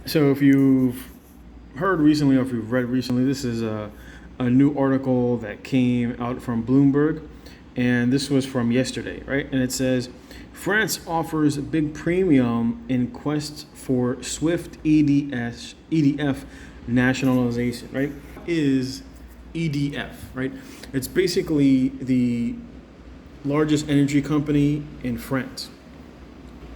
So if you've heard recently or if you've read recently, this is a new article that came out from Bloomberg, and this was from yesterday, right? And it says France offers big premium in quest for swift EDF nationalization, right? Is EDF, right? It's basically the largest energy company in France.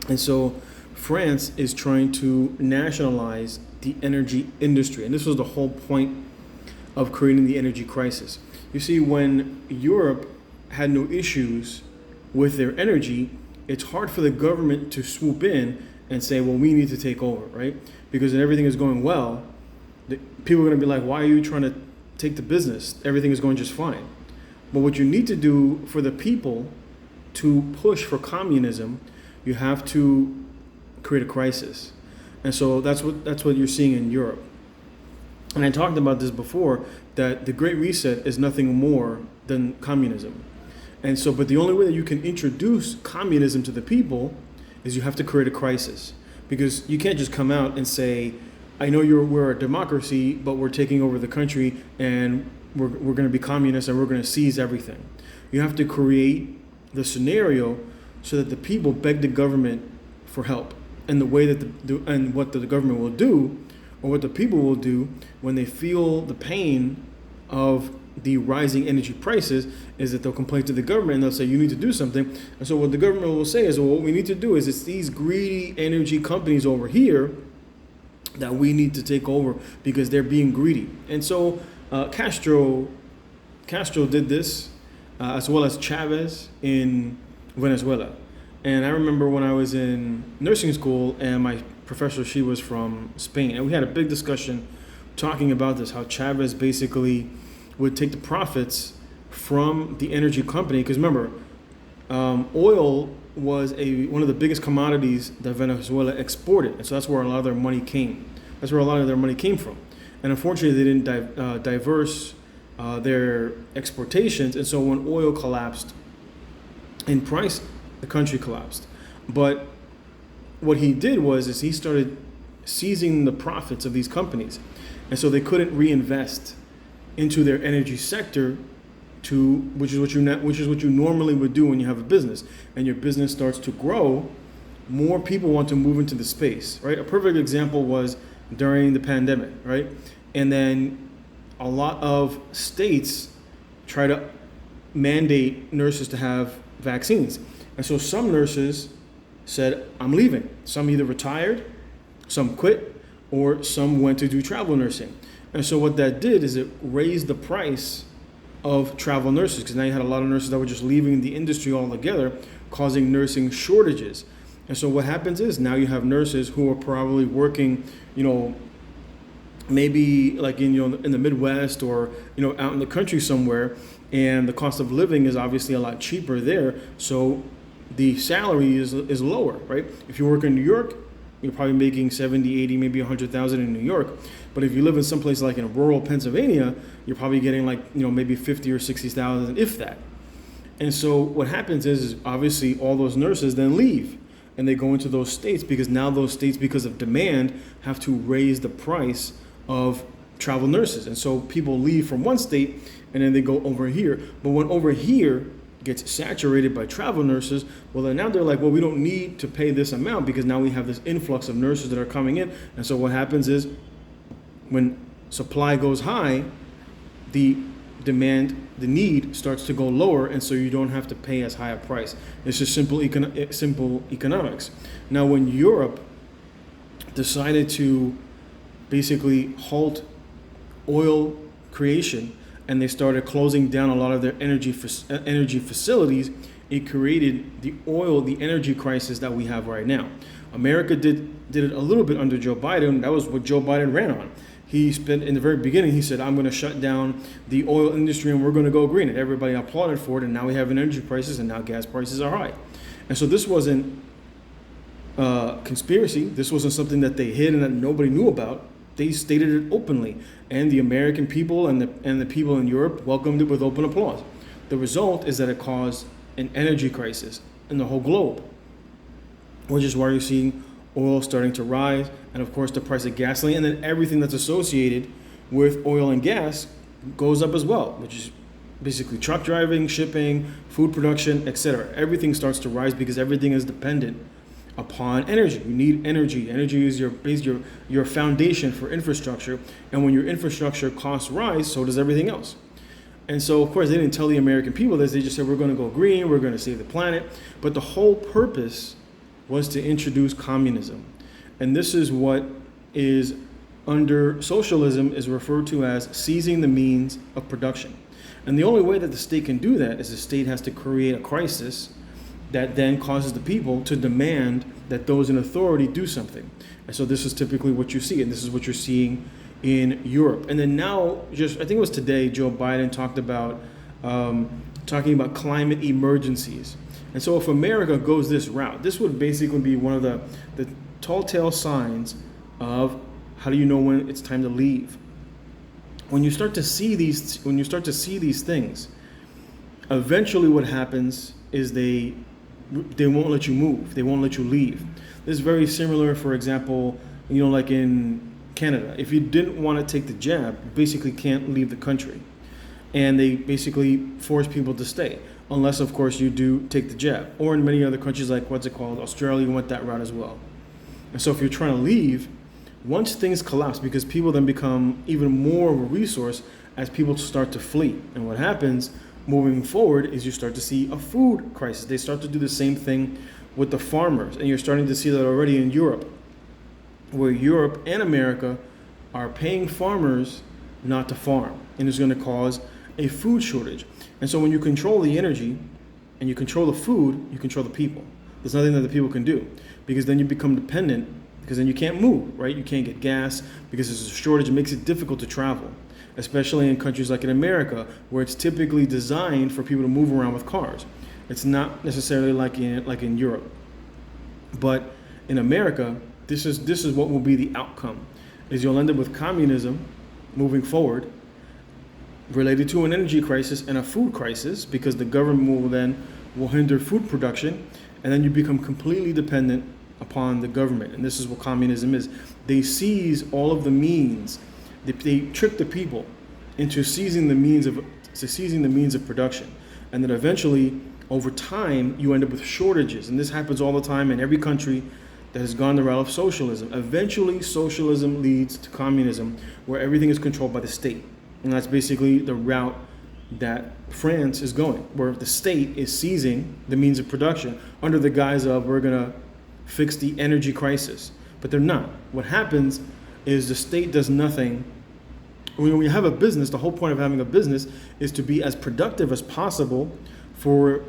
And so France is trying to nationalize the energy industry. And this was the whole point of creating the energy crisis. You see, when Europe had no issues with their energy, it's hard for the government to swoop in and say, well, we need to take over, right? Because when everything is going well, people are going to be like, why are you trying to take the business? Everything is going just fine. But what you need to do for the people to push for communism, you have to create a crisis. And so that's what you're seeing in Europe. And I talked about this before, that the Great Reset is nothing more than communism. And so, but the only way that you can introduce communism to the people is you have to create a crisis. Because you can't just come out and say, I know we're a democracy, but we're taking over the country and we're going to be communists and we're going to seize everything. You have to create the scenario so that the people beg the government for help. And the way that and what the government will do, or what the people will do when they feel the pain of the rising energy prices, is that they'll complain to the government and they'll say, you need to do something. And so what the government will say is, well, what we need to do is it's these greedy energy companies over here that we need to take over because they're being greedy. And so Castro did this, as well as Chavez in Venezuela. And I remember when I was in nursing school and my professor, she was from Spain, and we had a big discussion talking about this, how Chavez basically would take the profits from the energy company. Because remember, oil was one of the biggest commodities that Venezuela exported. And so that's where a lot of their money came. That's where a lot of their money came from. And unfortunately, they didn't diverse their exportations. And so when oil collapsed in price, the country collapsed. But what he did is he started seizing the profits of these companies. And so they couldn't reinvest into their energy sector, which is what you normally would do when you have a business. And your business starts to grow, more people want to move into the space, right? A perfect example was during the pandemic, right? And then a lot of states try to mandate nurses to have vaccines. And so some nurses said, I'm leaving. Some either retired, some quit, or some went to do travel nursing. And so what that did is it raised the price of travel nurses, because now you had a lot of nurses that were just leaving the industry altogether, causing nursing shortages. And so what happens is now you have nurses who are probably working, maybe like in the Midwest or out in the country somewhere, and the cost of living is obviously a lot cheaper there. So the salary is lower, right? If you work in New York, you're probably making 70, 80, maybe 100,000 in New York. But if you live in someplace like in rural Pennsylvania, you're probably getting like, maybe 50 or 60,000, if that. And so what happens is obviously all those nurses then leave and they go into those states, because now those states, because of demand, have to raise the price of travel nurses. And so people leave from one state and then they go over here. But when over here gets saturated by travel nurses, well, then now they're like, well, we don't need to pay this amount because now we have this influx of nurses that are coming in. And so what happens is when supply goes high, the need starts to go lower, and so you don't have to pay as high a price. It's just simple economics. Now, when Europe decided to basically halt oil creation, and they started closing down a lot of their energy facilities, it created the energy crisis that we have right now. America did it a little bit under Joe Biden. That was what Joe Biden ran on. He spent, in the very beginning, he said, I'm going to shut down the oil industry and we're going to go green. And everybody applauded for it, and now we have an energy crisis, and now gas prices are high. And so this wasn't conspiracy. This wasn't something that they hid and that nobody knew about. They stated it openly, and the American people and the people in Europe welcomed it with open applause. The result is that it caused an energy crisis in the whole globe, which is why you're seeing oil starting to rise, and of course the price of gasoline, and then everything that's associated with oil and gas goes up as well, which is basically truck driving, shipping, food production, etc. Everything starts to rise because everything is dependent upon energy. You need energy. Energy is your foundation for infrastructure, and when your infrastructure costs rise, so does everything else. And so, of course, they didn't tell the American people this. They just said, we're going to go green, we're going to save the planet. But the whole purpose was to introduce communism. And this is what is under socialism is referred to as seizing the means of production. And the only way that the state can do that is the state has to create a crisis that then causes the people to demand that those in authority do something. And so this is typically what you see, and this is what you're seeing in Europe. And then now, just I think it was today, Joe Biden talked about talking about climate emergencies. And so if America goes this route, this would basically be one of the tall tale signs of how do you know when it's time to leave. When you start to see these things, eventually what happens is they won't let you move. They won't let you leave. This is very similar, for example, like in Canada. If you didn't want to take the jab, you basically can't leave the country. And they basically force people to stay, unless, of course, you do take the jab. Or in many other countries like, Australia went that route as well. And so if you're trying to leave, once things collapse, because people then become even more of a resource as people start to flee. And what happens moving forward is you start to see a food crisis. They start to do the same thing with the farmers. And you're starting to see that already in Europe, where Europe and America are paying farmers not to farm. And it's going to cause a food shortage. And so when you control the energy and you control the food, you control the people. There's nothing that the people can do, because then you become dependent, because then you can't move, right? You can't get gas because there's a shortage. It makes it difficult to travel, especially in countries like in America, where it's typically designed for people to move around with cars. It's not necessarily like in Europe. But in America, this is what will be the outcome, is you'll end up with communism moving forward, related to an energy crisis and a food crisis, because the government will hinder food production, and then you become completely dependent upon the government. And this is what communism is. They seize all of the means. They trick the people into seizing the means of production, and then eventually, over time, you end up with shortages. And this happens all the time in every country that has gone the route of socialism. Eventually, socialism leads to communism, where everything is controlled by the state. And that's basically the route that France is going, where the state is seizing the means of production under the guise of, we're going to fix the energy crisis. But they're not. What happens is the state does nothing. When we have a business, the whole point of having a business is to be as productive as possible for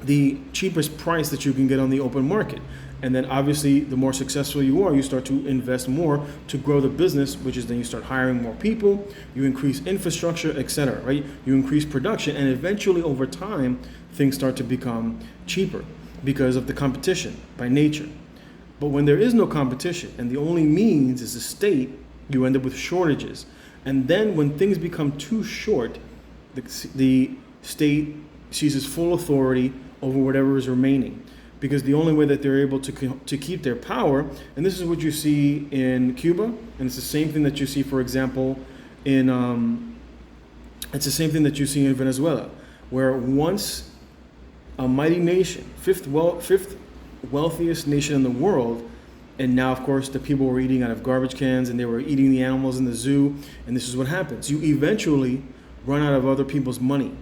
the cheapest price that you can get on the open market. And then obviously, the more successful you are, you start to invest more to grow the business, which is then you start hiring more people, you increase infrastructure, etc., right? You increase production, and eventually over time, things start to become cheaper because of the competition by nature. But when there is no competition and the only means is the state, you end up with shortages. And then when things become too short, the state seizes full authority over whatever is remaining, because the only way that they're able to keep their power, and this is what you see in Cuba, and it's the same thing that you see, for example, in Venezuela, where once a mighty nation, fifth wealthiest nation in the world, and now, of course, the people were eating out of garbage cans, and they were eating the animals in the zoo, and this is what happens. You eventually run out of other people's money,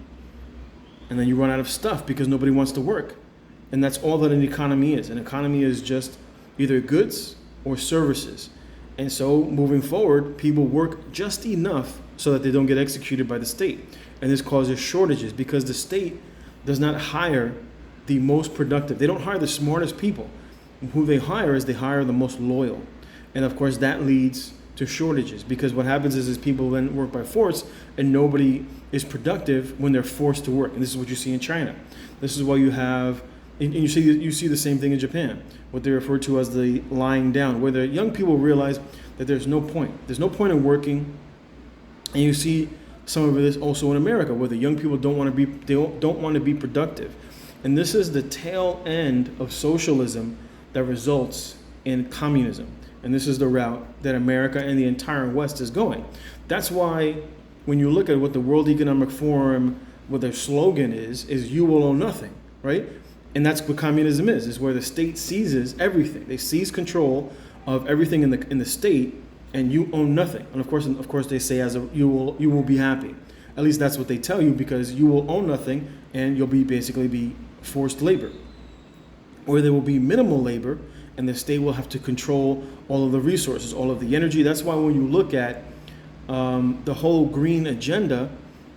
and then you run out of stuff because nobody wants to work. And that's all that an economy is. An economy is just either goods or services. And so moving forward, people work just enough so that they don't get executed by the state. And this causes shortages because the state does not hire the most productive. They don't hire the smartest people. Who they hire is they hire the most loyal. And of course, that leads to shortages, because what happens is people then work by force, and nobody is productive when they're forced to work. And this is what you see in China. This is why you have, and you see the same thing in Japan, what they refer to as the lying down, where the young people realize that there's no point. There's no point in working. And you see some of this also in America, where the young people don't want to be productive. And this is the tail end of socialism that results in communism. And this is the route that America and the entire West is going. That's why when you look at what the World Economic Forum, what their slogan is you will own nothing, right? And that's what communism is where the state seizes everything. They seize control of everything in the state, and you own nothing. And of course they say you will be happy. At least that's what they tell you, because you will own nothing and you'll basically be forced labor. Or there will be minimal labor, and the state will have to control all of the resources, all of the energy. That's why when you look at the whole green agenda,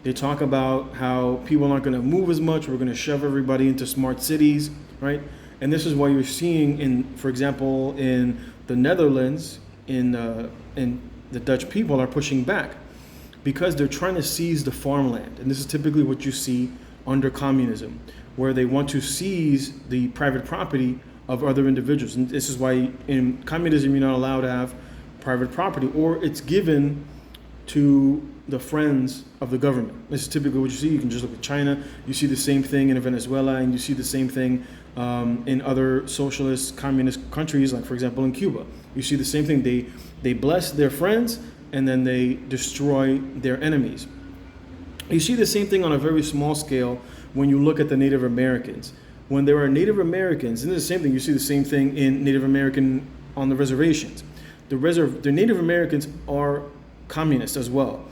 they talk about how people aren't going to move as much. We're going to shove everybody into smart cities, right? And this is why you're seeing, for example, in the Netherlands, in the Dutch people are pushing back because they're trying to seize the farmland. And this is typically what you see under communism, where they want to seize the private property of other individuals. And this is why in communism you're not allowed to have private property, or it's given to the friends of the government. This is typically what you see. You can just look at China. You see the same thing in Venezuela, and you see the same thing in other socialist, communist countries, like for example in Cuba. You see the same thing. They bless their friends, and then they destroy their enemies. You see the same thing on a very small scale when you look at the Native Americans. When there are Native Americans, and it's the same thing, you see the same thing in Native American on the reservations. The Native Americans are communists as well.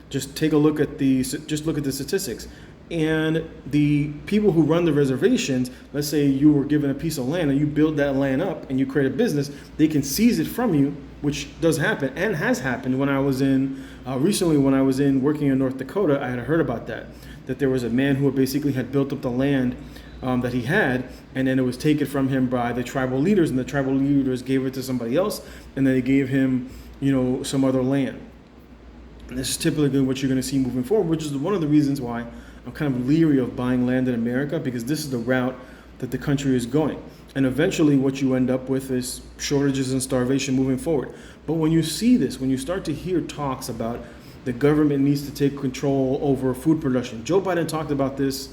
Just take a look at the statistics. And the people who run the reservations, let's say you were given a piece of land and you build that land up and you create a business, they can seize it from you, which does happen and has happened. When I was recently working in North Dakota, I had heard about that there was a man who basically had built up the land that he had, and then it was taken from him by the tribal leaders, and the tribal leaders gave it to somebody else, and then they gave him, some other land. And this is typically what you're going to see moving forward, which is one of the reasons why I'm kind of leery of buying land in America, because this is the route that the country is going. And eventually what you end up with is shortages and starvation moving forward. But when you see this, when you start to hear talks about the government needs to take control over food production, Joe Biden talked about this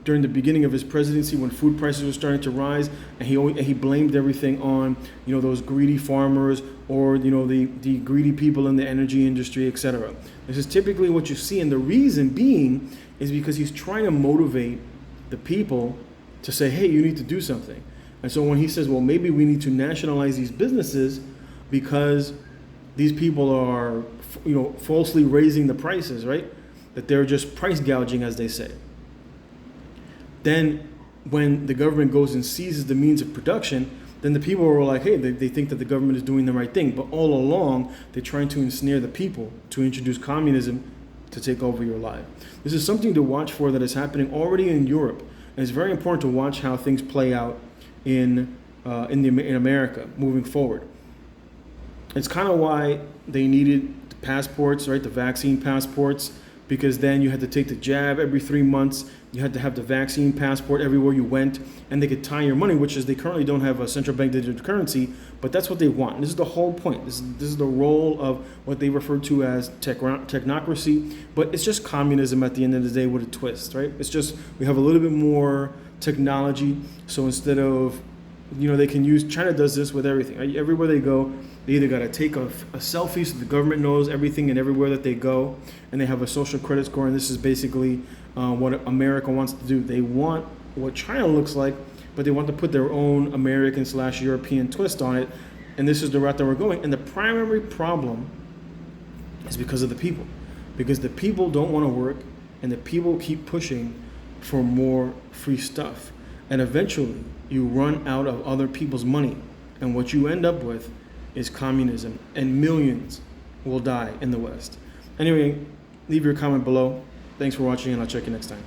during the beginning of his presidency when food prices were starting to rise, and he blamed everything on those greedy farmers or the greedy people in the energy industry, etc. This is typically what you see, and the reason being is because he's trying to motivate the people to say, hey, you need to do something. And so when he says, well, maybe we need to nationalize these businesses because these people are falsely raising the prices, right? That they're just price gouging, as they say. Then when the government goes and seizes the means of production, then the people are like, hey, they think that the government is doing the right thing. But all along, they're trying to ensnare the people to introduce communism to take over your life. This is something to watch for that is happening already in Europe. And it's very important to watch how things play out in America moving forward. It's kind of why they needed the passports, right? The vaccine passports, because then you had to take the jab every 3 months. You had to have the vaccine passport everywhere you went, and they could tie your money, which is they currently don't have a central bank digital currency, but that's what they want. And this is the whole point. This is the role of what they refer to as technocracy, but it's just communism at the end of the day with a twist, right? It's just we have a little bit more technology, so instead of they can use, China does this with everything. Right? Everywhere they go, they either got to take a selfie so the government knows everything and everywhere that they go, and they have a social credit score, and this is basically what America wants to do. They want what China looks like, but they want to put their own American/European twist on it, and this is the route that we're going. And the primary problem is because of the people, because the people don't want to work, and the people keep pushing for more free stuff. And eventually, you run out of other people's money. And what you end up with is communism. And millions will die in the West. Anyway, leave your comment below. Thanks for watching, and I'll check you next time.